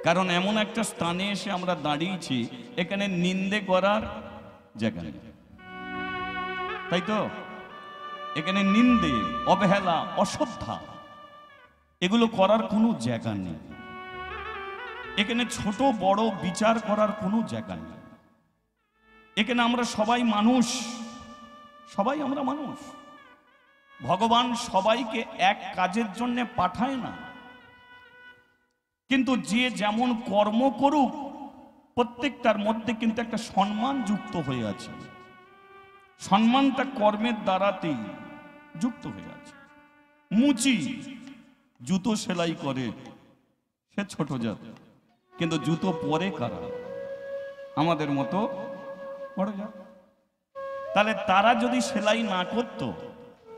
কারণ এমন একটা স্থানে এসে আমরা দাঁড়িয়েছি, এখানে নিন্দে করার জায়গা নেই, তাই তো? এখানে নিন্দে, অবহেলা, অশ্রদ্ধা এগুলো করার কোনো জায়গা নেই। এখানে ছোট বড় বিচার করার কোনো জায়গা নেই। এখানে আমরা সবাই মানুষ, সবাই আমরা মানুষ। ভগবান সবাইকে এক কাজের জন্য পাঠায় না, কিন্তু যে যেমন কর্ম করুক প্রত্যেকটার মধ্যে কিন্তু একটা সম্মান যুক্ত হয়ে আছে। সম্মানটা কর্মের দ্বারাতেই যুক্ত হয়ে আছে। মুচি জুতো সেলাই করে, সে ছোট জাত, কিন্তু জুতো পরে কারা? আমাদের মতো বড় জাত। তাহলে তারা যদি সেলাই না করতো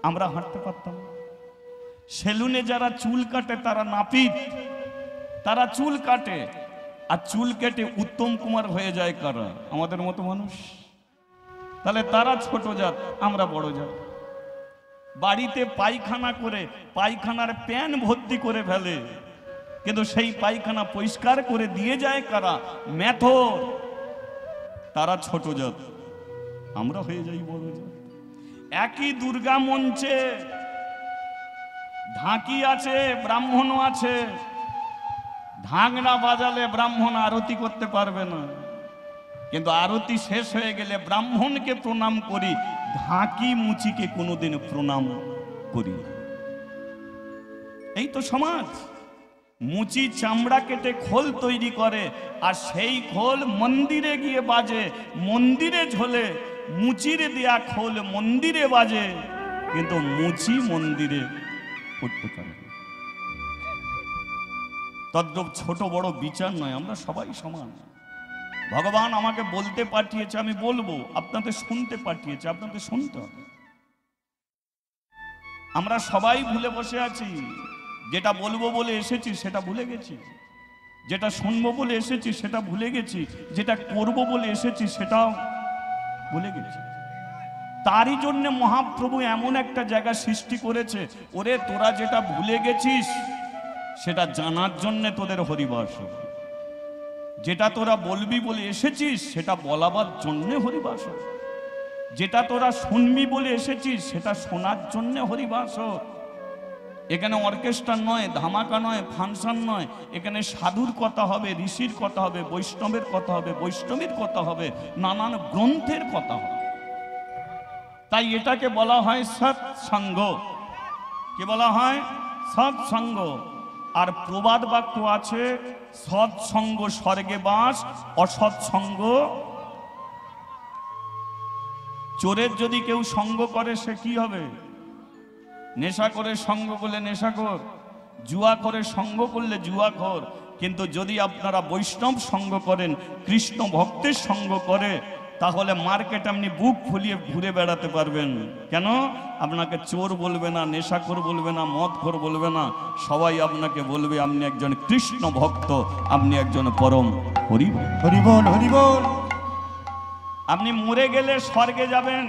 আমরা হাঁটতে পারতাম না। সেলুনে যারা চুল কাটে তারা নাপিত, তারা চুল কাটে, আর চুল কেটে উত্তম কুমার হয়ে যায় কারা? আমাদের মতো মানুষ। তাহলে তারা ছোট জাত, আমরা বড় জাত। বাড়িতে পায়খানা করে পায়খানার প্যান ভর্তি করে ফেলে, কিন্তু সেই পায়খানা পরিষ্কার করে দিয়ে যায় কারা? মেথর। তারা ছোট জাত, আমরা হয়ে যাই বড় জাত। একই দুর্গা মঞ্চে ঢাকি আছে, ব্রাহ্মণও আছে। ঢাকনা বাজালে ব্রাহ্মণ আরতি করতে পারবে না, কিন্তু আরতি শেষ হয়ে গেলে ব্রাহ্মণকে প্রণাম করি, ঢাকি মুচিকে কোনোদিন প্রণাম করি। এই তো সমাজ। মুচি চামড়া কেটে খোল তৈরি করে, আর সেই খোল মন্দিরে গিয়ে বাজে, মন্দিরে ঝোলে। মুচির দেয়া খোল মন্দিরে বাজে, কিন্তু মুচি মন্দিরে করতে পারে না। তদ্রূপ ছোট বড় বিচার নয়, আমরা সবাই সমান। ভগবান আমাকে বলতে পাঠিয়েছে, আমি বলবো। আপনাদের শুনতে পাঠিয়েছে, আপনাদের শুনতে হবে। আমরা সবাই ভুলে বসে আছি। যেটা বলবো বলে এসেছি সেটা ভুলে গেছি, যেটা শুনবো বলে এসেছি সেটা ভুলে গেছি, যেটা করব বলে এসেছি সেটাও ভুলে গেছি। তারই জন্য মহাপ্রভু এমন একটা জায়গা সৃষ্টি করেছে, ওরে তোরা যেটা ভুলে গেছিস সেটা জানার জন্য তোদের হরিবাস। যেটা তোরা বলবি বলে এসেছিস সেটা বলাবার জন্য হরিবাস। যেটা তোরা শুনবি বলে এসেছিস সেটা শোনার জন্য হরিবাস। এখানে অর্কেস্ট্রা নয়, ধামাকা নয়, ফাংশন নয়। এখানে সাধুর কথা হবে, ঋষির কথা হবে, বৈষ্ণবের কথা হবে, বৈষ্ণবীর কথা হবে, নানান গ্রন্থের কথা হবে। তাই এটাকে বলা হয় সৎসঙ্গ। কি বলা হয়? সৎসঙ্গ। আর প্রবাদ বাক্য আছে, সৎসঙ্গ স্বর্গে বাস, অসৎসঙ্গ। চোরের যদি কেউ সঙ্গ করে সে কি হবে? নেশা করে সঙ্গ করলে নেশাখোর, জুয়া করে সঙ্গ করলে জুয়াখোর। কিন্তু যদি আপনারা বৈষ্ণব সঙ্গ করেন, কৃষ্ণ ভক্তের সঙ্গ করে, তাহলে মার্কেট আপনি বুক ফুলিয়ে ঘুরে বেড়াতে পারবেন। কেন? আপনাকে চোর বলবে না, নেশাখোর বলবে না, মদখোর বলবে না। সবাই আপনাকে বলবে আপনি একজন কৃষ্ণ ভক্ত, আপনি একজন পরম হরি হরিবল হরিবল। আপনি মরে গেলে স্বর্গে যাবেন,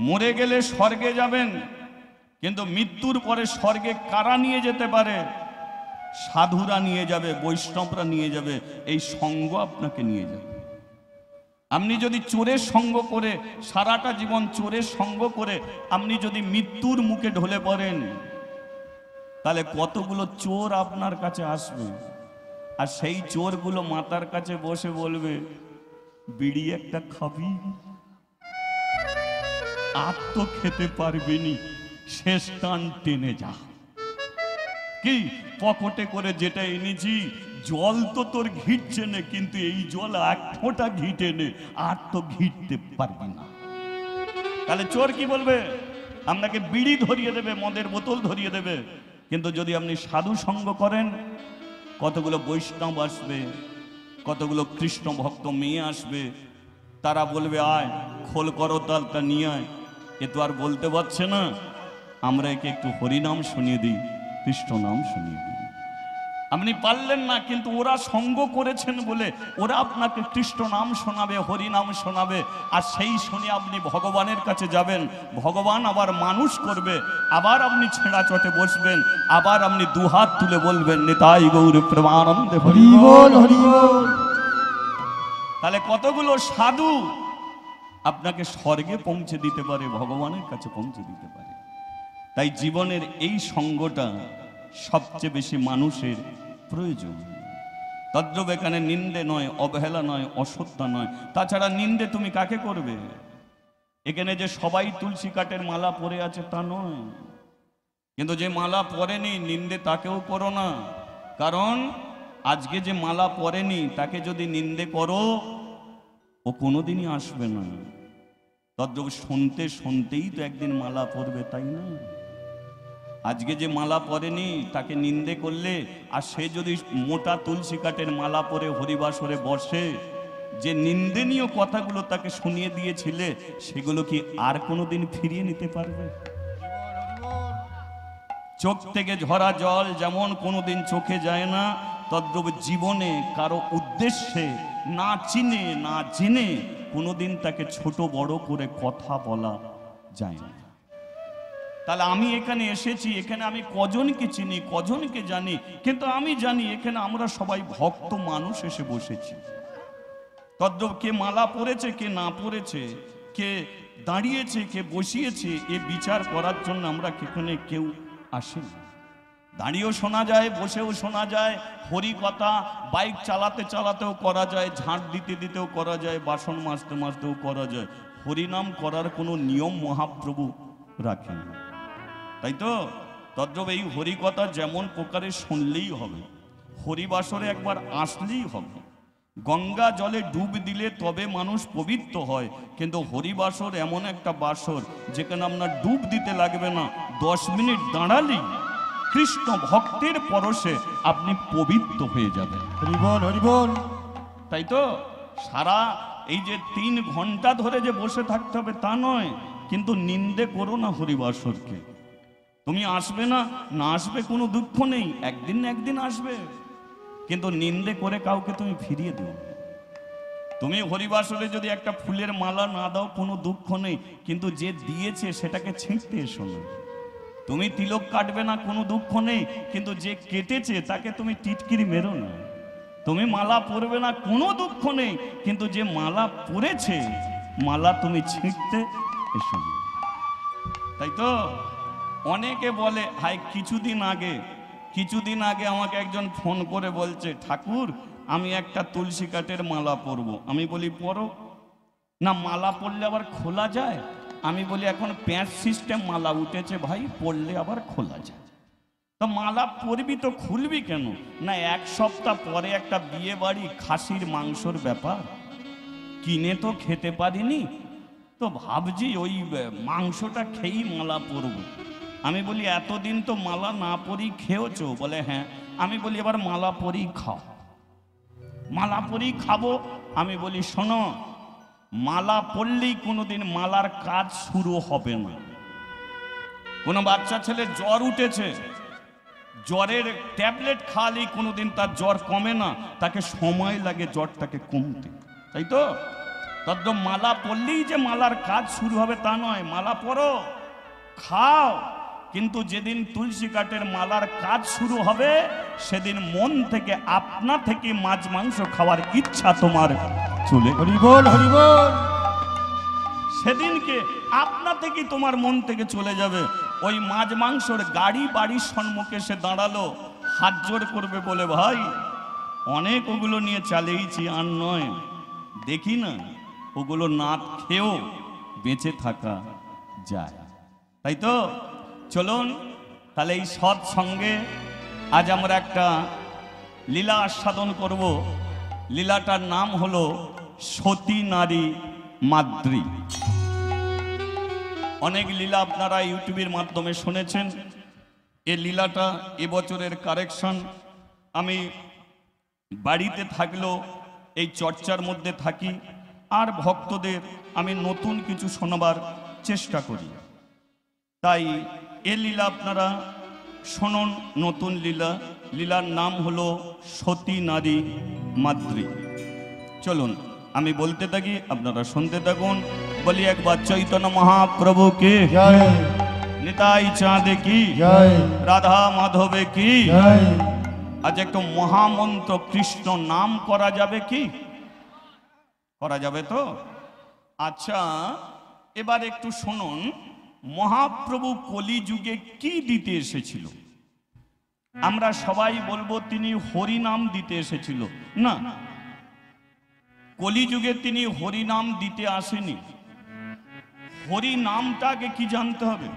মরে গেলে স্বর্গে যাবেন, কিন্তু মৃত্যুর পরে স্বর্গে কারা নিয়ে যেতে পারে? সাধুরা নিয়ে যাবে, বৈষ্ণবরা নিয়ে যাবে, এই সঙ্গ আপনাকে নিয়ে যাবে। আপনি যদি চোরের সঙ্গ করে সারাটা জীবন চোরের সঙ্গ করে আপনি যদি মৃত্যুর মুখে ঢলে পড়েন, তাহলে কতগুলো চোর আপনার কাছে আসবে, আর সেই চোরগুলো মাতার কাছে বসে বলবে, বিড়ি একটা খাবি? আর তো খেতে পারবেনি, শেষ টান টেনে যা। কি পকেটে করে যেটা এনেছি, জল তো তোর ঘিটছে না, কিন্তু এই জল এক ফোঁটা ঘিটে নে, আর তো ঘিটতে পারবি না। তাহলে চোর কি বলবে? আপনাকে বিড়ি ধরিয়ে দেবে, মদের বোতল ধরিয়ে দেবে। কিন্তু যদি আপনি সাধু সঙ্গ করেন, কতগুলো বৈষ্ণব আসবে, কতগুলো কৃষ্ণ ভক্ত মেয়ে আসবে, তারা বলবে আয় খোল করতালটা নিয়ে আয়। এ তো আর বলতে পারছে না, আমরা একে একটু হরিনাম শুনিয়ে দিই, কৃষ্ণ নাম শুনিয়ে দিই। আপনি পারলেন না, কিন্তু ওরা সঙ্গ করেছেন বলে ওরা আপনাকে কৃষ্ণ নাম শোনাবে, হরি নাম শোনাবে, আর সেই শুনে আপনি ভগবানের কাছে যাবেন। ভগবান আবার মানুষ করবে, আবার আপনি ছেঁড়া চটে বসবেন, আবার আপনি দুহাত তুলে বলবেন নিতাই গৌর প্রেমানন্দে হরি বল হরি বল। তাহলে কতগুলো সাধু আপনাকে স্বর্গে পৌঁছে দিতে পারে, ভগবানের কাছে পৌঁছে দিতে পারে। তাই জীবনের এই সঙ্গটা সবচেয়ে বেশি মানুষের প্রয়োজন। তদ্রূপ এখানে নিন্দে নয়, অবহেলা নয়, অশ্রদ্ধা নয়। তাছাড়া নিন্দে তুমি কাকে করবে? এখানে যে সবাই তুলসী কাঠের মালা পরে আছে তা নয়, কিন্তু যে মালা পরেনি নিন্দে তাকেও করো না। কারণ আজকে যে মালা পরেনি তাকে যদি নিন্দে করো, ও কোনোদিনই আসবে না। তদ্রূপ শুনতে শুনতেই তো একদিন মালা পরবে, তাই না? আজকে যে মালা পরেনি তাকে নিন্দে করলে, আর সে যদি মোটা তুলসী কাঠের মালা পরে হরিবাসরে বসে, যে নিন্দনীয় কথাগুলো তাকে শুনিয়ে দিয়েছিলে সেগুলো কি আর কোনোদিন ফিরিয়ে নিতে পারবে? চোখ থেকে ঝরা জল যেমন কোনোদিন চোখে যায় না, তদ্রূপ জীবনে কারো উদ্দেশ্যে না চিনে না জেনে কোনোদিন তাকে ছোট বড় করে কথা বলা যায় না। তাহলে আমি এখানে এসেছি, এখানে আমি কজনকে চিনি, কজনকে জানি, কিন্তু আমি জানি এখানে আমরা সবাই ভক্ত মানুষ এসে বসেছি। তদ্রূপ কে মালা পরেছে, কে না পরেছে, কে দাঁড়িয়েছে, কে বসিয়েছে, এ বিচার করার জন্য আমরা এখানে কেউ আসি। দাঁড়িয়েও শোনা যায়, বসেও শোনা যায়, হরি কথা বাইক চালাতে চালাতেও করা যায়, ঝাঁট দিতে দিতেও করা যায়, বাসন মাজতে মাজতেও করা যায়। হরিনাম করার কোনো নিয়ম মহাপ্রভু রাখেন, তাই তো? তদ্রূপ এই হরিকথা যেমন প্রকারে শুনলেই হবে, হরিবাসরে একবার আসলেই হবে। গঙ্গা জলে ডুব দিলে তবে মানুষ পবিত্র হয়, কিন্তু হরিবাসর এমন একটা বাসর যেখানে আপনার ডুব দিতে লাগবে না, 10 মিনিট দাঁড়ালেই কৃষ্ণ ভক্তের পরশে আপনি পবিত্র হয়ে যাবেন। হরি বল হরি বল। তাই তো সারা এই যে 3 ঘন্টা ধরে যে বসে থাকতে হবে তা নয়, কিন্তু নিন্দে করো না হরিবাসরকে। তুমি আসবে না, না আসবে কোনো দুঃখ নেই, একদিন না একদিন আসবে, কিন্তু নিন্দে করে কাউকে তুমি ফিরিয়ে দিও। তুমি হরিবাসরে যদি একটা ফুলের মালা না দাও কোনো দুঃখ নেই, কিন্তু যে দিয়েছে সেটাকে ছিঁড়তে এসো না। তুমি তিলক কাটবে না কোনো দুঃখ নেই, কিন্তু যে কেটেছে তাকে তুমি টিটকিরি মেরো না। তুমি মালা পরবে না কোনো দুঃখ নেই, কিন্তু যে মালা পরেছে মালা তুমি ছিঁড়তে এসো না। তাই তো অনেকে বলে, হাই কিছুদিন আগে আমাকে একজন ফোন করে বলছে, ঠাকুর আমি একটা তুলসী কাঠের মালা পরবো। আমি বলি পরো না, মালা পরলে আবার খোলা যায়? আমি বলি এখন প্যাঁচ সিস্টেম মালা উঠেছে ভাই, পরলে আবার খোলা যায়। তো মালা পরবি তো খুলবি কেন? না 1 সপ্তাহ পরে একটা বিয়ে বাড়ি, খাসির মাংসর ব্যাপার, কিনে তো খেতে পারিনি, তো ভাবছি ওই মাংসটা খেয়েই মালা পরবো। আমি বলি এতদিন তো মালা না পরি খেয়েছো? বলে হ্যাঁ। আমি বলি এবার মালা পরি খাও। মালা পরি খাবো। আমি বলি শোনো, মালা পরলেই কোনোদিন মালার কাজ শুরু হবে না। কোনো বাচ্চা ছেলে জ্বর উঠেছে, জ্বরের ট্যাবলেট খাওয়ালেই কোনোদিন তার জ্বর কমে না, তাকে সময় লাগে জ্বরটাকে কমতে, তাই তো? তদ্রূপ মালা পরলেই যে মালার কাজ শুরু হবে তা নয়। মালা পরো, খাও, কিন্তু যেদিন তুলসী কাঠের মালার কাজ শুরু হবে সেদিন মন থেকে আপনা থেকে মাছ মাংস খাওয়ার ইচ্ছা তোমার চলে, হরি বল হরি বল, সেদিনকে আপনা থেকে তোমার মন থেকে চলে যাবে। ওই মাছ মাংসর গাড়ি বাড়ির সম্মুখে সে দাঁড়ালো, হাত জোড় করবে, বলে ভাই অনেক ওগুলো নিয়ে চালিয়েছি, আর নয়, দেখি না ওগুলো না খেয়েও বেঁচে থাকা যায়। তাই তো চলুন তাহলে এই সৎসঙ্গে আজ আমরা একটা লীলা আস্বাদন করব। লীলাটার নাম হলো সতী নারী মাদ্রী। অনেক লীলা আপনারা ইউটিউবের মাধ্যমে শুনেছেন। এই লীলাটা এবছরের কারেকশন। আমি বাড়িতে থাকলেও এই চর্চার মধ্যে থাকি, আর ভক্তদের আমি নতুন কিছু শোনাবার চেষ্টা করি। তাই এ লীলা আপনারা শুনুন নতুন লীলা। লীলার নাম হলো সতী নারী মাদ্রী। চলুন আমি বলতে থাকি, আপনারা শুনতে থাকুন। বলি একবার চৈতন্য মহাপ্রভু কি জয়, নিতাই চাঁদে কি জয়, রাধা মাধবে কি। জয়। আজ একটু মহামন্ত্র কৃষ্ণ নাম করা যাবে কি? করা যাবে তো? আচ্ছা, এবার একটু শুনুন, মহাপ্রভু কলিযুগে কি দিতে এসেছিল? আমরা সবাই বলবো তিনি হরি নাম দিতে এসেছিল। না, কলিযুগে তিনি হরি নাম দিতে আসেনি। হরি নামটাকে কি জানতে হবে?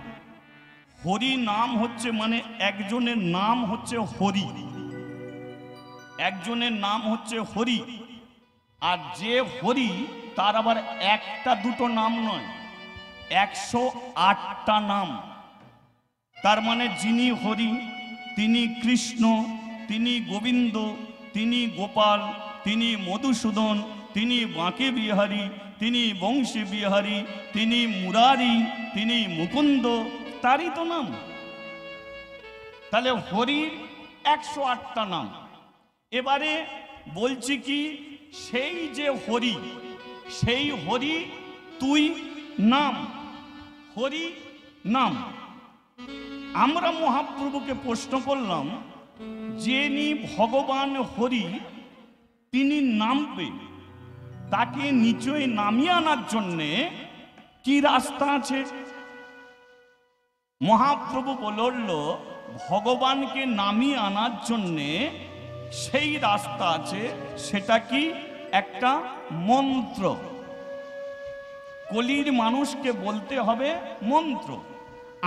হরি নাম হচ্ছে মানে একজনের নাম হচ্ছে হরি, একজনের নাম হচ্ছে হরি। আর যে হরি তার আবার একটা দুটো নাম নয়, 108টা নাম। তার মানে যিনি হরি তিনি কৃষ্ণ, তিনি গোবিন্দ, তিনি গোপাল, তিনি মধুসূদন, তিনি বাঁকে বিহারী, তিনি বংশী বিহারী, তিনি মুরারি, তিনি মুকুন্দ, তারই তো নাম। তাহলে হরির 108টা নাম। এবারে বলছি কি, সেই যে হরি, সেই হরি তুই নাম, হরি নাম। আমরা মহাপ্রভুকে প্রশ্ন করলাম, যিনি ভগবান হরি তিনি নামবে, তাকে নিচে নামিয়ে আনার জন্যে কি রাস্তা আছে? মহাপ্রভু বলল, ভগবানকে নামিয়ে আনার জন্যে সেই রাস্তা আছে। সেটা কি? একটা মন্ত্র। কলির মানুষকে বলতে হবে মন্ত্র।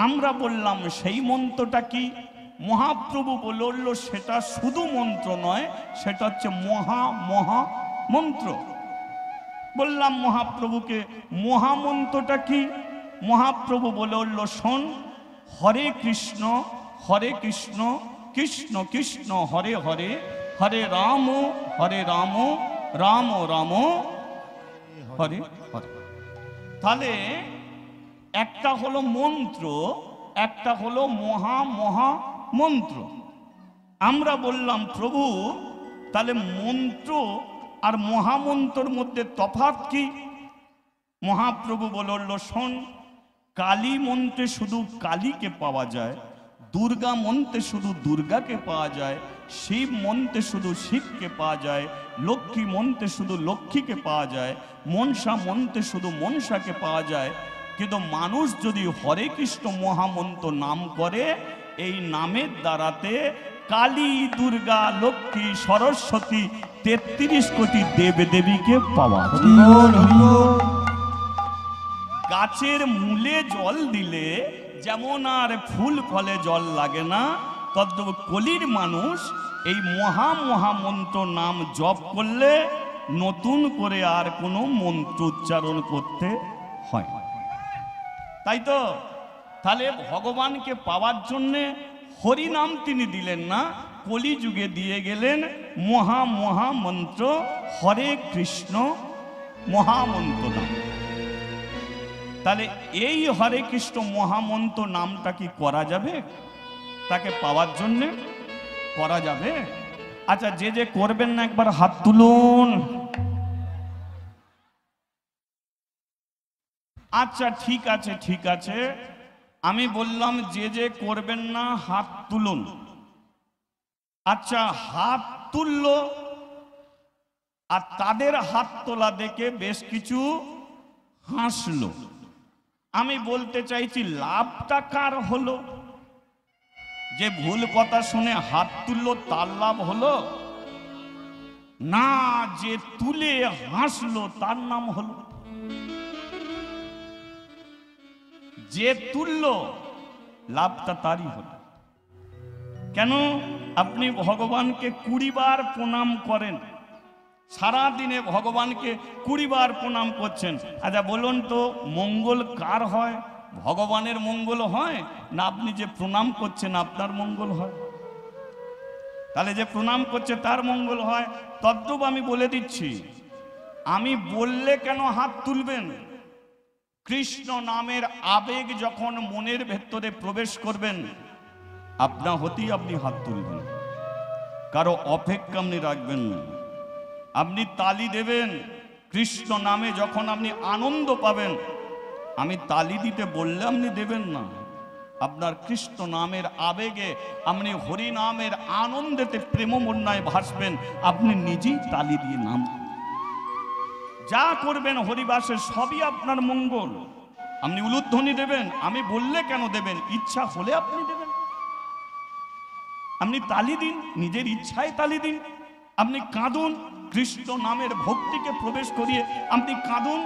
আমরা বললাম সেই মন্ত্রটা কি? মহাপ্রভু বলল, সেটা শুধু মন্ত্র নয়, সেটা হচ্ছে মহা মহা মন্ত্র। বললাম মহাপ্রভুকে মহামন্ত্রটা কি? মহাপ্রভু বলল, শোন, হরে কৃষ্ণ কৃষ্ণ কৃষ্ণ হরে হরে, হরে রাম রাম রাম হরে হরে। তাহলে একটা হলো মন্ত্র, একটা হলো মহা মহা মন্ত্র। আমরা বললাম প্রভু, তাহলে মন্ত্র আর মহামন্ত্রর মধ্যে তফাৎ কি? মহাপ্রভু বলল, শোন, কালী মন্ত্রে শুধু কালীকে পাওয়া যায়, দুর্গা মন্ত্রে শুধু দুর্গাকে পাওয়া যায়, শিব মন্ত্রে শুধু শিবকে পাওয়া যায়, লক্ষ্মী মন্ত্রে শুধু লক্ষ্মীকে পাওয়া যায়, মনসা মন্ত্রে শুধু মনসাকে পাওয়া যায়। কিন্তু মানুষ যদি হরে কৃষ্ণ মহামন্ত্র নাম করে, এই নামের দ্বারাতে কালী, দুর্গা, লক্ষ্মী, সরস্বতী, 33 কোটি দেবদেবীকে পাওয়া যায়। গাছের মূলে জল দিলে যেমন আর ফুল ফলে জল লাগে না, তদ্রূপ কলির মানুষ এই মহা মহামন্ত্র নাম জপ করলে নতুন করে আর কোনো মন্ত্র উচ্চারণ করতে হয়। তাই তো? তাহলে ভগবানকে পাওয়ার জন্যে হরি নাম তিনি দিলেন না, কলিযুগে দিয়ে গেলেন মহা মহামন্ত্র, হরে কৃষ্ণ মহামন্ত্র নাম। তাহলে এই হরে কৃষ্ণ মহামন্ত্র নামটা কি করা যাবে? তাকে পাওয়ার জন্য করা যাবে? আচ্ছা, যে যে করবেন না একবার হাত তুলুন। আচ্ছা ঠিক আছে, ঠিক আছে, আমি বললাম যে যে করবেন না হাত তুলুন। আচ্ছা, হাত তুললো, আর তাদের হাত তোলা দেখে বেশ কিছু হাসলো। আমি বলতে চাইছি, লাভটা কার হলো? যে ভুল কথা শুনে হাত তুললো তার লাভ হলো না, যে তুলে হাসলো তার নাম হলো। যে তুললো লাভটা তারই হলো। কেন? আপনি ভগবানকে 20 বার প্রণাম করেন, সারা দিনে ভগবানকে 20 বার প্রণাম করছেন। আচ্ছা বলুন তো, মঙ্গল কার হয়? ভগবানের মঙ্গল হয় না আপনি যে প্রণাম করছেন আপনার মঙ্গল হয়? তাহলে যে প্রণাম করছে তার মঙ্গল হয়। তদ্রূপ আমি বলে দিচ্ছি, আমি বললে কেন হাত তুলবেন? কৃষ্ণ নামের আবেগ যখন মনের ভেতরে প্রবেশ করবেন, আপনা হতেই আপনি হাত তুলবেন, কারো অপেক্ষা আপনি রাখবেন না। আপনি তালি দেবেন কৃষ্ণ নামে, যখন আপনি আনন্দ পাবেন। আমি তালি দিতে বললে আপনি দেবেন না, আপনার কৃষ্ণ নামের আবেগে আপনি হরি নামের আনন্দেতে প্রেমমন্যায় ভাসবেন, আপনি নিজেই তালি দিয়ে নাম যা করবেন হরিবাসের সবই আপনার মঙ্গল। আপনি উলুধ্বনি দেবেন, আমি বললে কেন দেবেন, ইচ্ছা হলে আপনি দেবেন। আপনি তালি দিন, নিজের ইচ্ছায় তালি দিন। আপনি কাঁদুন, কৃষ্ণ নামের ভক্তিকে প্রবেশ করিয়ে আপনি কাঁদুন।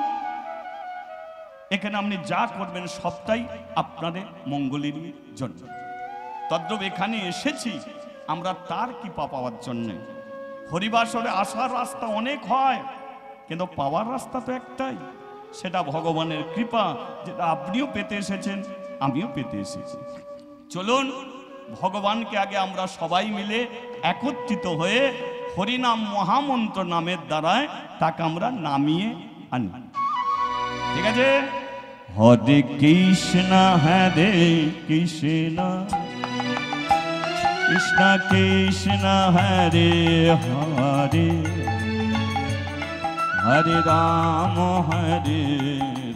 এখানে আপনি যা করবেন সবটাই আপনাদের মঙ্গলের জন্য। তদ্রূপ এখানে এসেছি আমরা তার কৃপা পাওয়ার জন্যে। হরিবাসরে আসার রাস্তা অনেক হয়, কিন্তু পাওয়ার রাস্তা তো একটাই, সেটা ভগবানের কৃপা, যেটা আপনিও পেতে এসেছেন, আমিও পেতে এসেছি। চলুন ভগবানকে আগে আমরা সবাই মিলে একত্রিত হয়ে হরিনাম মহামন্ত্র নামের দ্বারায় তাকে আমরা নামিয়ে আনি। ঠিক আছে? হরে কৃষ্ণ হরে কৃষ্ণ কৃষ্ণ কৃষ্ণ হরে হরে হরে রাম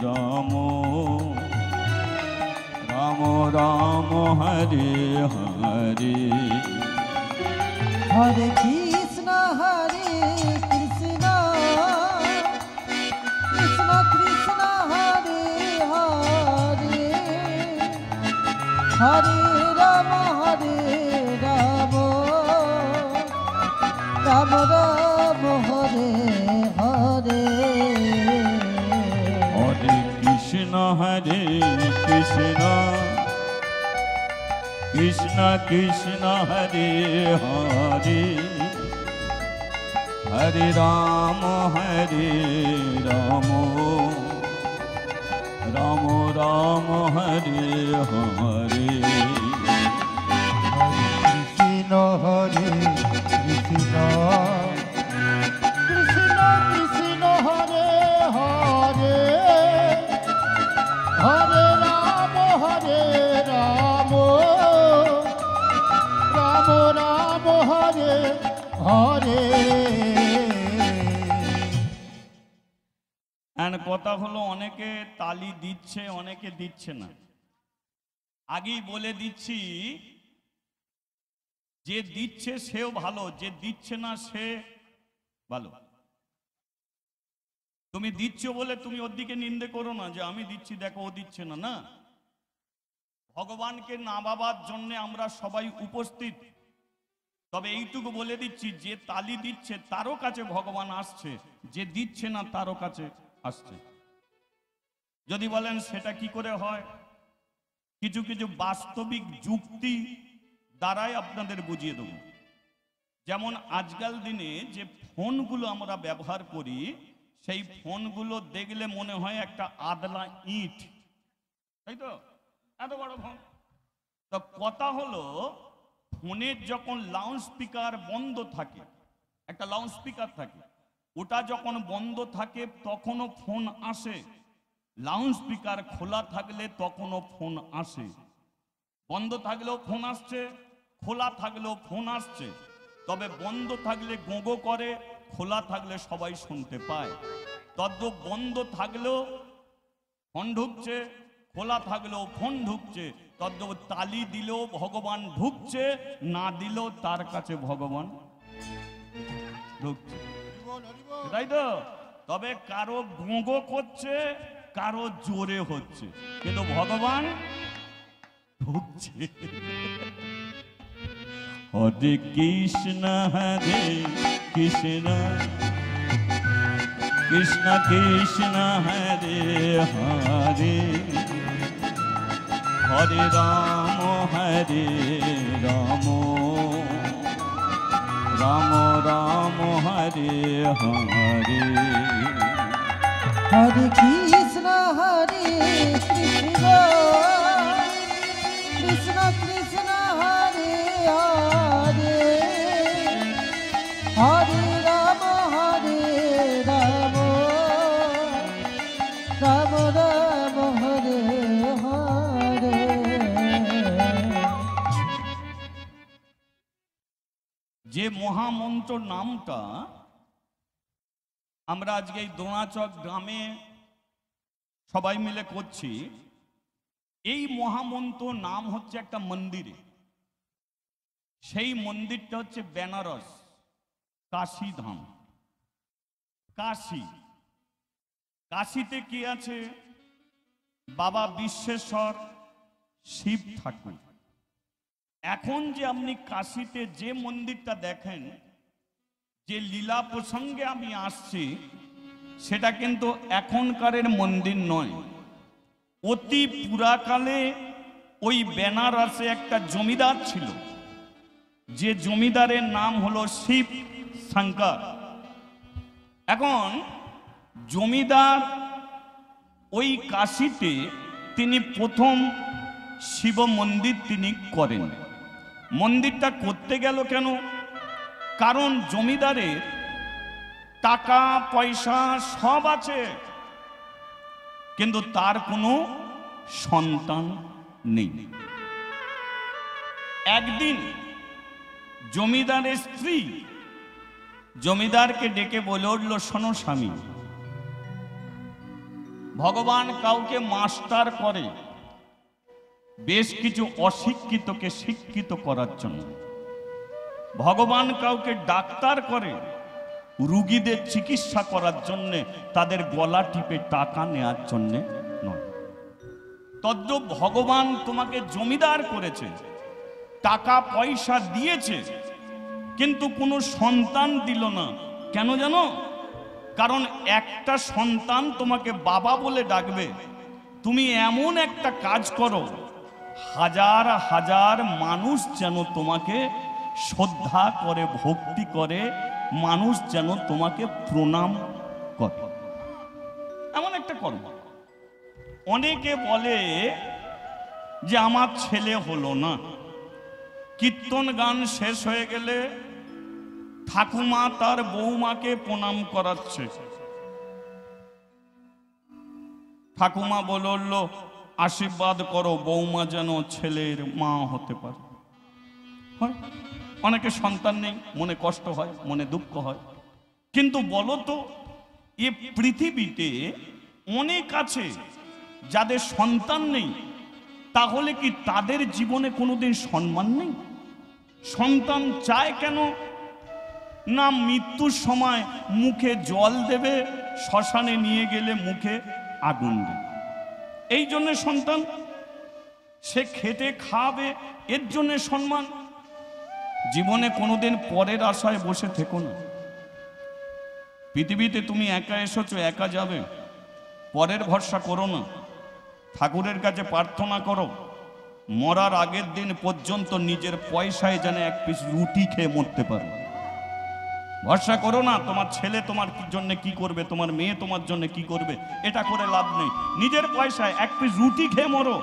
রাম রাম হরে হরে। হরে কৃষ্ণ কৃষ্ণ কৃষ্ণ কৃষ্ণ হরে হরে হরে রাম রাম রাম হরে হরে। হরে কৃষ্ণ কৃষ্ণ কৃষ্ণ কৃষ্ণ হরে হরে হরে রাম রাম রাম হরে হরে। কৃষ্ণ কৃষ্ণ কৃষ্ণ কৃষ্ণ হরে হরে হরে রাম রাম রাম হরে হরে। কথা হলো অনেকে তালি দিচ্ছে, অনেকে দিচ্ছে না। আগেই বলে দিচ্ছি, যে দিচ্ছে সেও ভালো, যে দিচ্ছে না সে ভালো। তুমি দিচ্ছ বলে তুমি ওর দিকে নিন্দে করো না যে আমি দিচ্ছি দেখো ও দিচ্ছে না। না, ভগবানকে না ভাবার জন্য আমরা সবাই উপস্থিত। তবে এইটুকু বলে দিচ্ছি, যে তালি দিচ্ছে তারও কাছে ভগবান আসছে, যে দিচ্ছে না তারও কাছে আসছে। যদি বলেন সেটা কি করে হয়, কিছু কিছু বাস্তবিক যুক্তি দ্বারাই আপনাদের বুঝিয়ে দেব। যেমন আজকাল দিনে যে ফোনগুলো আমরা ব্যবহার করি, সেই ফোনগুলো দেখলে মনে হয় একটা আদলা ইট, তাই তো? এত বড় ফোন। তো কথা হলো, ফোনের যখন লাউড স্পিকার বন্ধ থাকে, একটা লাউড স্পিকার থাকে, ওটা যখন বন্ধ থাকে তখনও ফোন আসে। লাউড স্পিকার খোলা থাকলে তখনও ফোন আসে। বন্ধ থাকলেও ফোন আসছে, খোলা থাকলেও ফোন আসছে। তবে বন্ধ থাকলে গোগো করে, খোলা থাকলে সবাই শুনতে পায়। তদ্রূপ বন্ধ থাকলেও ফোন ঢুকছে, খোলা থাকলেও ফোন ঢুকছে। তদ্রূপ তালি দিলেও ভগবান ঢুকছে, না দিলেও তার কাছে ভগবান ঢুকছে, তাই তো? তবে কারো গোগো করছে, কারো জোরে হচ্ছে, কিন্তু ভগবান ঢুকছে। হরে কৃষ্ণ কৃষ্ণ কৃষ্ণ কৃষ্ণ হরে হরে হরে রাম রাম রাম হরে হরে। হরে কৃষ্ণ কৃষ্ণ কৃষ্ণ কৃষ্ণ হরে হরে হরে রাম রাম রাম হরে হরে। মহামন্ত্র নামটা আমরা আজকে এই দোনাচক গ্রামে সবাই মিলে করছি। এই মহামন্ত্র নাম হচ্ছে একটা মন্দিরে, সেই মন্দিরটা হচ্ছে বেনারস কাশী ধাম। কাশী, কাশীতে কি আছে? বাবা বিশ্বেশ্বর শিব ঠাকুর। এখন যে আপনি কাশীতে যে মন্দিরটা দেখেন, যে লীলা প্রসঙ্গে আমি আসছি, সেটা কিন্তু এখনকারের মন্দির নয়। অতি পুরাকালে ওই বেনারসে একটা জমিদার ছিল, যে জমিদারের নাম হলো শিব শঙ্কর। এখন জমিদার ওই কাশীতে তিনি প্রথম শিব মন্দির তিনি করেন। মন্দিরটা করতে গেল কেন? কারণ জমিদারের টাকা পয়সা সব আছে, কিন্তু তার কোনো সন্তান নেই। একদিন জমিদারের স্ত্রী জমিদারকে ডেকে বলে উঠল, শোনো স্বামী, ভগবান কাউকে মাস্টার করে বেশ কিছু অশিক্ষিতকে শিক্ষিত করার জন্য, ভগবান কাউকে ডাক্তার করে রুগীদের চিকিৎসা করার জন্য, তাদের গলা টিপে টাকা নেওয়ার জন্য নয়। তদ্রূপ ভগবান তোমাকে জমিদার করেছে, টাকা পয়সা দিয়েছে, কিন্তু কোনো সন্তান দিল না। কেন জানো? কারণ একটা সন্তান তোমাকে বাবা বলে ডাকবে, তুমি এমন একটা কাজ করো হাজার হাজার মানুষ যেন তোমাকে শ্রদ্ধা করে, ভক্তি করে, মানুষ যেন তোমাকে প্রণাম করে, এমন একটা কর্ম। অনেকে বলে যে আমার ছেলে হলো না, কীর্তন গান শেষ হয়ে গেলে ঠাকুমা তার বৌমাকে প্রণাম করাচ্ছে। ঠাকুমা বলল, আশীর্বাদ করো বৌমা যেন ছেলের মা হতে পারে। অনেকে সন্তান নেই, মনে কষ্ট হয়, মনে দুঃখ হয়। কিন্তু বলো তো, এ পৃথিবীতে অনেক আছে যাদের সন্তান নেই, তাহলে কি তাদের জীবনে কোনোদিন সম্মান নেই? সন্তান চায় কেন? না মৃত্যুর সময় মুখে জল দেবে, শ্মশানে নিয়ে গেলে মুখে আগুন দেবে, এই জন্য সন্তান। সে খেতে খাবে, এর জন্য সম্মান। জীবনে কোনোদিন পরের আশায় বসে থেকো না। পৃথিবীতে তুমি একা এসেছো, একা যাবে, পরের ভরসা করো না। ঠাকুরের কাছে প্রার্থনা করো, মরার আগের দিন পর্যন্ত নিজের পয়সায় যেন এক পিস রুটি খেয়ে মরতে পারো। ভরসা করো না তোমার ছেলে তোমার জন্য কি করবে, তোমার মেয়ে তোমার জন্য কি করবে, এটা করে লাভ নেই। নিজের পয়সায় এক পিস রুটি খেয়ে মরো,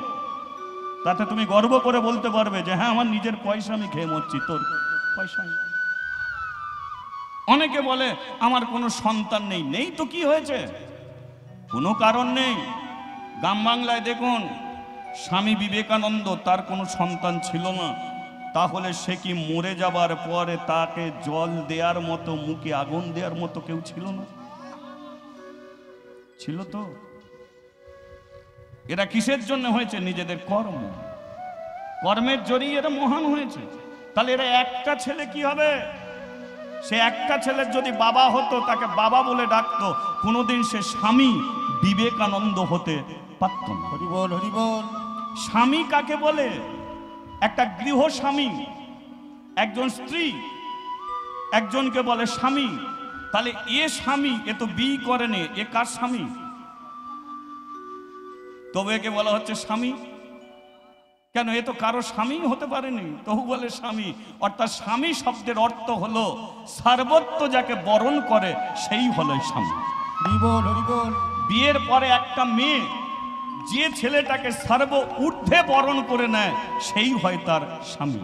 তাতে তুমি গর্ব করে বলতে পারবে যে হ্যাঁ আমার নিজের পয়সা আমি খেয়ে মরছি, তোর পয়সা নেই। অনেকে বলে আমার কোনো সন্তান নেই। নেই তো কি হয়েছে? কোনো কারণ নেই। গ্রাম বাংলায় দেখুন, স্বামী বিবেকানন্দ, তার কোনো সন্তান ছিল না, তাহলে সে কি মরে যাবার পরে তাকে জল দেওয়ার মতো, মুখে আগুন দেওয়ার মতো কেউ ছিল না? ছিল তো। এরা কিসের জন্য হয়েছে? নিজেদের কর্ম, কর্মের জড়িয়ে এরা মহান হয়েছে। তাহলে এরা একটা ছেলে কি হবে? সে একটা ছেলের যদি বাবা হতো, তাকে বাবা বলে ডাকতো, কোনোদিন সে স্বামী বিবেকানন্দ হতে পারত না। হরি বল, হরি বল। স্বামী কাকে বলে? একটা গৃহ স্বামী, একজন স্ত্রী একজনকে বলে স্বামী। তাহলে এ স্বামী, এ তো বিয়ে করেনি, এ কার স্বামী? তবে একে বলা হচ্ছে স্বামী। কেন? এ তো কারো স্বামী হতে পারেনি, তবু বলে স্বামী। অর্থাৎ স্বামী শব্দের অর্থ হলো সর্বত্র যাকে বরণ করে সেই হলো স্বামী। হরি বল, হরি বল। বিয়ের পরে একটা মেয়ে যে ছেলেটাকে সর্ব ঊর্ধ্বে বরণ করে নেয়, সেই হয় তার স্বামী।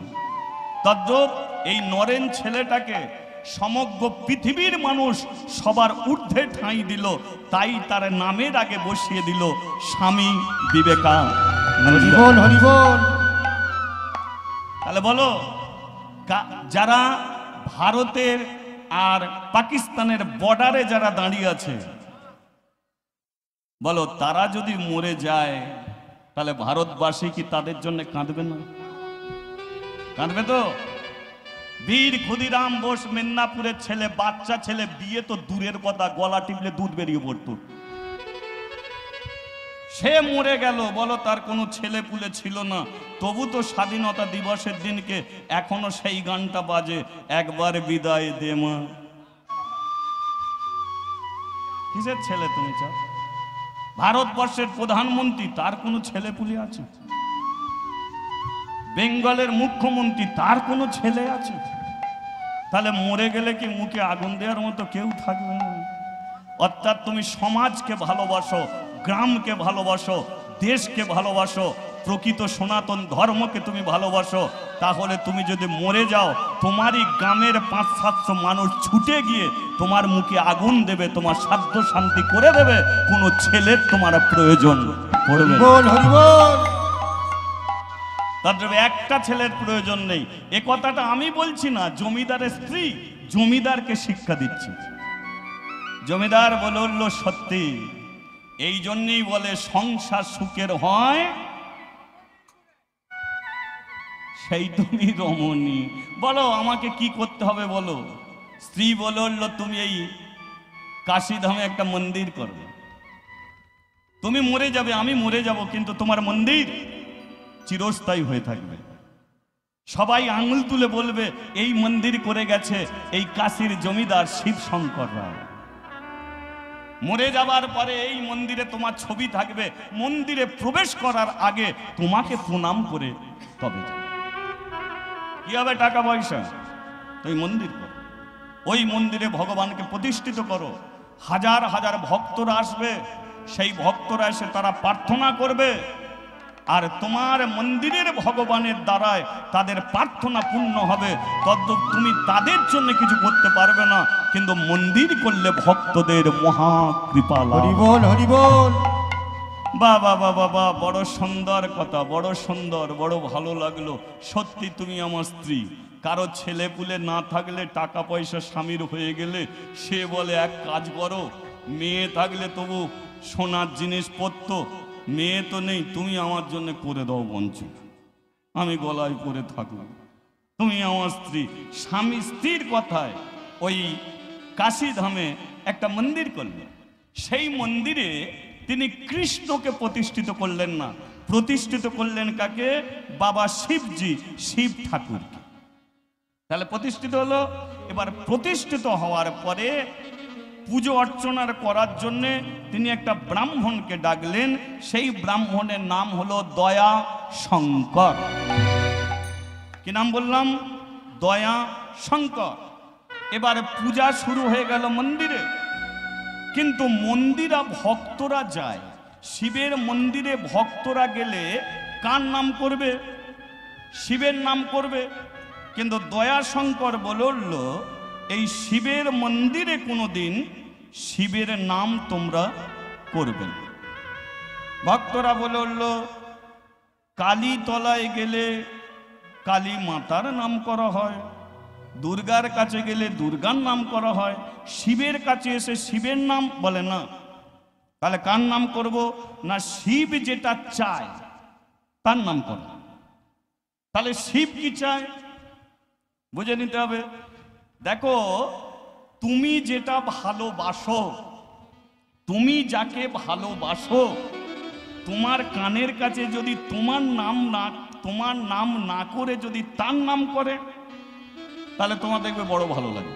তদ্রূপ এই নরেন ছেলেটাকে সমগ্র পৃথিবীর মানুষ সবার ঊর্ধ্বে ঠাঁই দিল, তাই তার নামের আগে বসিয়ে দিল স্বামী বিবেকানন্দ। হরি বল, হরি বল। তাহলে বলো, যারা ভারতের আর পাকিস্তানের বর্ডারে যারা দাঁড়িয়ে আছে, বলো তারা যদি মরে যায় তাহলে ভারতবাসী কি তাদের জন্য কাঁদবে না? কাঁদবে তো। বীর ক্ষুদিরাম বোস মেদিনীপুরের ছেলে, বাচ্চা ছেলে, বিয়ে তো দূরের কথা, গলা টিপলে দুধ বেরিয়ে পড়তো। সে মরে গেল, বলো তার কোনো ছেলে পুলে ছিল না, তবু তো স্বাধীনতা দিবসের দিনকে এখনো সেই গানটা বাজে, একবার বিদায় দে মা। কিসের ছেলে তুমি চাও? ভারতবর্ষের প্রধানমন্ত্রী, তার কোনো ছেলে পুলে আছে? বেঙ্গলের মুখ্যমন্ত্রী, তার কোনো ছেলে আছে? তাহলে মরে গেলে কি মুখে আগুন দেওয়ার মতো কেউ থাকবে না? অর্থাৎ তুমি সমাজকে ভালোবাসো, গ্রামকে ভালোবাসো, দেশকে ভালোবাসো, প্রকৃত সনাতন ধর্মকে তুমি ভালোবাসো, তাহলে তুমি যদি মরে যাও, তোমারই গ্রামের 500-700 মানুষ ছুটে গিয়ে তোমার মুখে আগুন দেবে, তোমার সাধ্য শান্তি করে দেবে, কোনো ছেলের তোমার প্রয়োজন পড়বে না। তার একটা ছেলের প্রয়োজন নেই। এ কথাটা আমি বলছি না, জমিদারের স্ত্রী জমিদারকে শিক্ষা দিচ্ছে। জমিদার বলল সত্যি, এই জন্যই বলে সংসার সুখের হয় সেই তুমি রমণী। বলো আমাকে কি করতে হবে বলো। স্ত্রী বলল তুমি এই কাশীধামে একটা মন্দির করবে। তুমি মরে যাবে, আমি মরে যাব, কিন্তু তোমার মন্দির চিরস্থায়ী হয়ে থাকবে। সবাই আঙুল তুলে বলবে এই মন্দির করে গেছে এই কাশীর জমিদার শিব শঙ্কর রায়। মরে যাবার পরে এই মন্দিরে তোমার ছবি থাকবে, মন্দিরে প্রবেশ করার আগে তোমাকে প্রণাম করে তবে যাবে। কি হবে টাকা পয়সা? তুই মন্দির করো, ওই মন্দিরে ভগবানকে প্রতিষ্ঠিত করো, হাজার হাজার ভক্তরা আসবে, সেই ভক্তরা এসে তারা প্রার্থনা করবে, আর তোমার মন্দিরের ভগবানের দ্বারায় তাদের প্রার্থনা পূর্ণ হবে। তদ্রূপ তুমি তাদের জন্য কিছু করতে পারবে না, কিন্তু মন্দির করলে ভক্তদের মহা কৃপা লাভ। হরি বল, হরি বল। বাবা বাবা বাবা, বড় সুন্দর কথা, বড় সুন্দর, বড় ভালো লাগলো। সত্যি তুমি আমার স্ত্রী। কারো ছেলে পুলে না থাকলে, টাকা পয়সা স্বামীর হয়ে গেলে, সে বলে এক কাজ করো, মেয়ে থাকলে তবু সোনার জিনিস পরত, মেয়ে তো নেই, তুমি আমার জন্য করে দাও বঞ্চ, আমি গলায় পরে থাকবো, তুমি আমার স্ত্রী। স্বামী স্ত্রীর কথায় ওই কাশীধামে একটা মন্দির করলেন। সেই মন্দিরে তিনি কৃষ্ণকে প্রতিষ্ঠিত করলেন না, প্রতিষ্ঠিত করলেন কাকে? বাবা শিবজি, শিব ঠাকুরকে। তাহলে প্রতিষ্ঠিত হলো। এবার প্রতিষ্ঠিত হওয়ার পরে পুজো অর্চনার করার জন্য তিনি একটা ব্রাহ্মণকে ডাকলেন। সেই ব্রাহ্মণের নাম হলো দয়া শঙ্কর। কি নাম বললাম? দয়া শঙ্কর। এবার পূজা শুরু হয়ে গেল মন্দিরে, কিন্তু মন্দিরা ভক্তরা যায়, শিবের মন্দিরে ভক্তরা গেলে কার নাম করবে? শিবের নাম করবে। কিন্তু দয়া শঙ্কর বলল এই শিবের মন্দিরে কোনোদিন শিবের নাম তোমরা করবে না। ভক্তরা বলল কালী তলায় গেলে কালী মাতার নাম করা হয়, দুর্গার কাছে গেলে দুর্গার নাম করা হয়, শিবের কাছে এসে শিবের নাম বলে না। তাহলে কার নাম করব? না শিব যেটা চায় তার নাম করব। তাহলে শিব কি চায় বুঝে নিতে হবে। দেখো, তুমি যেটা ভালোবাসো, তুমি যাকে ভালোবাসো, তোমার কানের কাছে যদি তোমার নাম না করে যদি তার নাম করে, তাহলে তোমার দেখবে বড় ভালো লাগে।